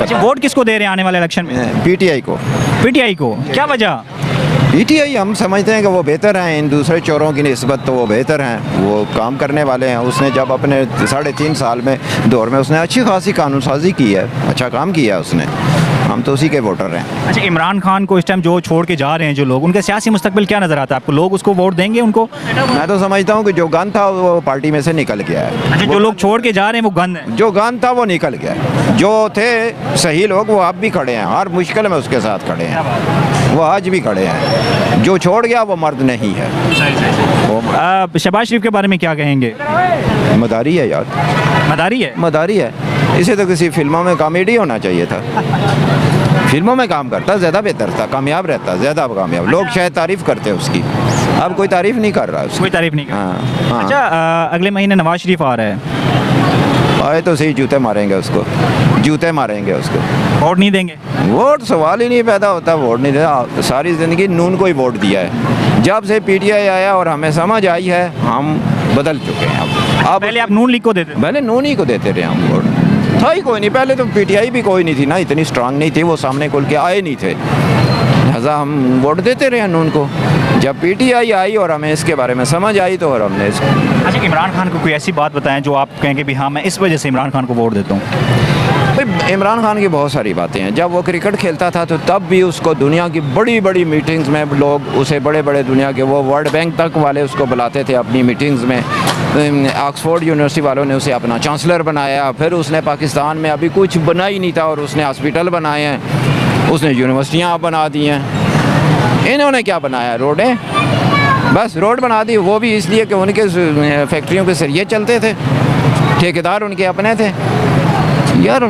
अच्छा, वोट किसको दे रहे हैं आने वाले इलेक्शन में? पीटीआई को। पीटीआई को, क्या वजह? पीटीआई हम समझते हैं कि वो बेहतर हैं इन दूसरे चोरों की निस्बत, तो वो बेहतर हैं, वो काम करने वाले हैं। उसने जब अपने 3.5 साल में दौर में उसने अच्छी खासी कानून साजी की है, अच्छा काम किया है उसने, हम तो उसी के वोटर हैं। अच्छा, इमरान खान को इस टाइम जो छोड़ के जा रहे हैं जो लोग, उनका सियासी मुस्तकबिल क्या नज़र आता है आपको? लोग उसको वोट देंगे उनको? मैं तो समझता हूँ कि जो गन था वो पार्टी में से निकल गया है। अच्छा, जो लोग छोड़ के जा रहे हैं वो गन है? जो गन था वो निकल गया है। जो थे सही लोग वो अब भी खड़े हैं, हर मुश्किल में उसके साथ खड़े हैं, वो आज भी खड़े हैं। जो छोड़ गया वो मर्द नहीं है। शहबाज शरीफ के बारे में क्या कहेंगे? मदारी है यार, मदारी है। मदारी है। इसे तो किसी फिल्मों में कॉमेडी होना चाहिए था। फिल्मों में काम करता ज़्यादा बेहतर था, कामयाब रहता, ज़्यादा कामयाब। लोग शायद तारीफ़ करते उसकी, अब कोई तारीफ़ नहीं कर रहा उसकी। कोई तारीफ नहीं कर। हाँ हाँ। अच्छा, अगले महीने नवाज शरीफ आ रहा है, आए तो सही, जूते मारेंगे उसको, जूते मारेंगे उसको। वोट नहीं देंगे? वोट सवाल ही नहीं पैदा होता, वोट नहीं देता। सारी ज़िंदगी नून को ही वोट दिया है। जब से पीटीआई आया और हमें समझ आई है, हम बदल चुके हैं। अब पहले आप नून लीग को देते? पहले नून ही को देते रहे हम वोट, था ही कोई नहीं। पहले तो पीटीआई भी कोई नहीं थी ना, इतनी स्ट्रांग नहीं थी, वो सामने खुल के आए नहीं थे, लिहाजा हम वोट देते रहे नून को। जब पीटीआई आई और हमें इसके बारे में समझ आई तो और हमने इसको। अच्छा, इमरान खान को कोई ऐसी बात बताएं जो आप कहेंगे भी हाँ मैं इस वजह से इमरान खान को वोट देता हूँ? भाई इमरान खान की बहुत सारी बातें हैं। जब वो क्रिकेट खेलता था तो तब भी उसको दुनिया की बड़ी बड़ी मीटिंग्स में लोग उसे बड़े बड़े दुनिया के, वो वर्ल्ड बैंक तक वाले उसको बुलाते थे अपनी मीटिंग्स में। ऑक्सफोर्ड यूनिवर्सिटी वालों ने उसे अपना चांसलर बनाया। फिर उसने पाकिस्तान में अभी कुछ बना ही नहीं था और उसने हॉस्पिटल बनाए हैं, उसने यूनिवर्सिटियाँ बना दी हैं। इन्होंने क्या बनाया? रोडें, बस रोड बना दी, वो भी इसलिए कि उनके फैक्ट्रियों के सरिये चलते थे, ठेकेदार उनके अपने थे। यार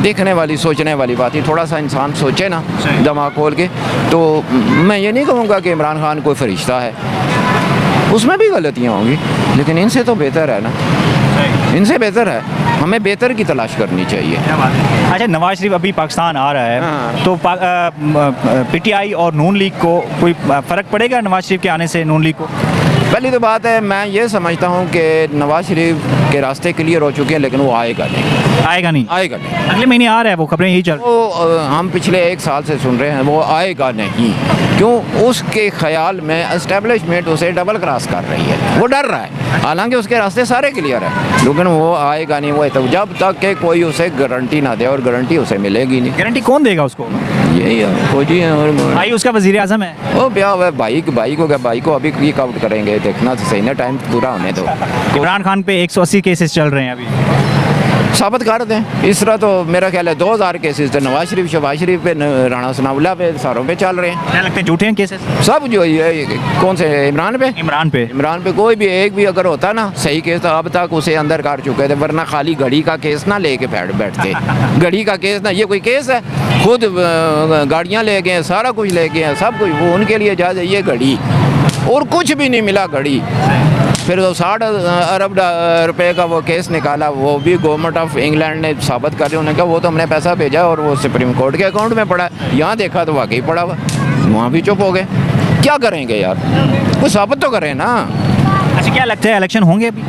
देखने वाली, सोचने वाली बात है। थोड़ा सा इंसान सोचे ना दिमाग खोल के, तो मैं ये नहीं कहूँगा कि इमरान खान कोई फरिश्ता है, उसमें भी गलतियाँ होंगी, लेकिन इनसे तो बेहतर है ना, इनसे बेहतर है। हमें बेहतर की तलाश करनी चाहिए। अच्छा, नवाज शरीफ अभी पाकिस्तान आ रहा है, हाँ। तो पीटीआई और नून लीग को कोई फ़र्क पड़ेगा नवाज शरीफ के आने से नून लीग को? पहली तो बात है, मैं ये समझता हूँ कि नवाज शरीफ के रास्ते क्लियर हो चुके हैं, लेकिन वो आएगा नहीं। आएगा नहीं? आएगा नहीं। अगले महीने आ रहा है, वो खबरें यही चल। वो हम पिछले 1 साल से सुन रहे हैं, वो आएगा नहीं। क्यों? उसके ख्याल में एस्टेब्लिशमेंट उसे डबल क्रॉस कर रही है, वो डर रहा है। हालांकि उसके रास्ते सारे क्लियर है, लेकिन वो आएगा नहीं। वो तो जब तक कि कोई उसे गारंटी ना दे, और गारंटी उसे मिलेगी नहीं। गारंटी कौन देगा उसको? यही है, फौजी है और भाई उसका वजीर आजम है। वो ब्याह हुआ भाई को अभी क्लिक आउट करेंगे, देखना तो सही ना, टाइम पूरा होने दो। इमरान खान पे 180 केसेस चल रहे हैं अभी, साबित कर दें। इस तरह तो मेरा ख्याल है 2000 केसेस थे नवाज शरीफ, शहबाज शरीफ पे, राणा सनाउल्लाह पे, सारों पे चल रहे हैं। क्या लगते हैं झूठे हैं केसेस सब जो ये कौन से? इमरान पे कोई भी एक भी अगर होता ना सही केस, तो अब तक उसे अंदर कर चुके थे, वरना खाली घड़ी का केस ना लेके बैठते। घड़ी का केस ना, ये कोई केस है? खुद गाड़ियाँ ले गए, सारा कुछ ले गए, सब कुछ वो उनके लिए जा ये घड़ी, और कुछ भी नहीं मिला घड़ी। फिर वो 60 अरब रुपए का वो केस निकाला, वो भी गवर्नमेंट ऑफ इंग्लैंड ने साबित कर दिया। उन्होंने कहा वो तो हमने पैसा भेजा और वो सुप्रीम कोर्ट के अकाउंट में पड़ा है। यहाँ देखा तो वाकई पड़ा हुआ, वहाँ भी चुप हो गए। क्या करेंगे यार, कुछ साबित तो करें ना। अच्छा, क्या लगता है इलेक्शन होंगे अभी?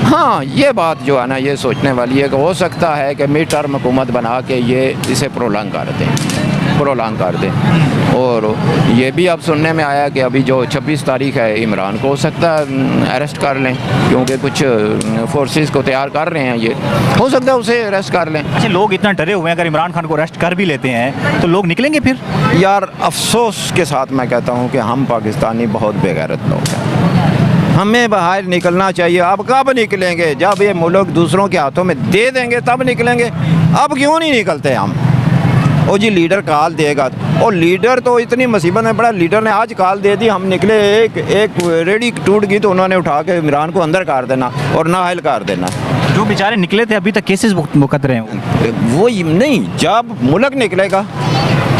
हाँ, ये बात जो है ना, ये सोचने वाली है कि हो सकता है कि मिड टर्म हुकूमत बना के ये इसे प्रोलॉन्ग कर दें। और ये भी अब सुनने में आया कि अभी जो 26 तारीख है, इमरान को हो सकता है अरेस्ट कर लें, क्योंकि कुछ फोर्सेस को तैयार कर रहे हैं, ये हो सकता है उसे अरेस्ट कर लें। अच्छा, लोग इतना डरे हुए हैं, अगर इमरान खान को अरेस्ट कर भी लेते हैं तो लोग निकलेंगे फिर? यार अफसोस के साथ मैं कहता हूँ कि हम पाकिस्तानी बहुत बेगैरत लोग हैं, हमें बाहर निकलना चाहिए। अब कब निकलेंगे? जब ये मुल्क दूसरों के हाथों में दे देंगे तब निकलेंगे। अब क्यों नहीं निकलते हम? ओ जी लीडर कॉल देगा, और लीडर तो इतनी मुसीबत में पड़ा, लीडर ने आज कॉल दे दी, हम निकले, एक रेडी टूट गई तो उन्होंने उठा के इमरान को अंदर कर देना और नाअहल कर देना। जो बेचारे निकले थे अभी तक केसेस मुकद्दर हैं वो नहीं, जब मुल्क निकलेगा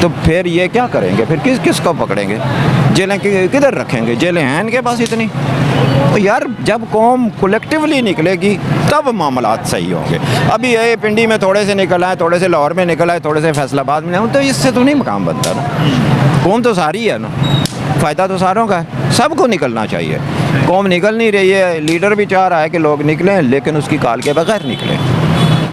तो फिर ये क्या करेंगे? फिर किसको पकड़ेंगे? जेलें किधर रखेंगे? जेलें हैं इनके पास इतनी? तो यार जब कौम कलेक्टिवली निकलेगी तब मामलात सही होंगे। अभी ये पिंडी में थोड़े से निकल आए, थोड़े से लाहौर में निकल आए, थोड़े से फैसलाबाद में, तो इससे तो नहीं मकाम बनता ना। कौम तो सारी है ना, फ़ायदा तो सारों का है, सबको निकलना चाहिए। कौम निकल नहीं रही है, लीडर भी चाह रहा है कि लोग निकलें, लेकिन उसकी कॉल के बगैर निकलें।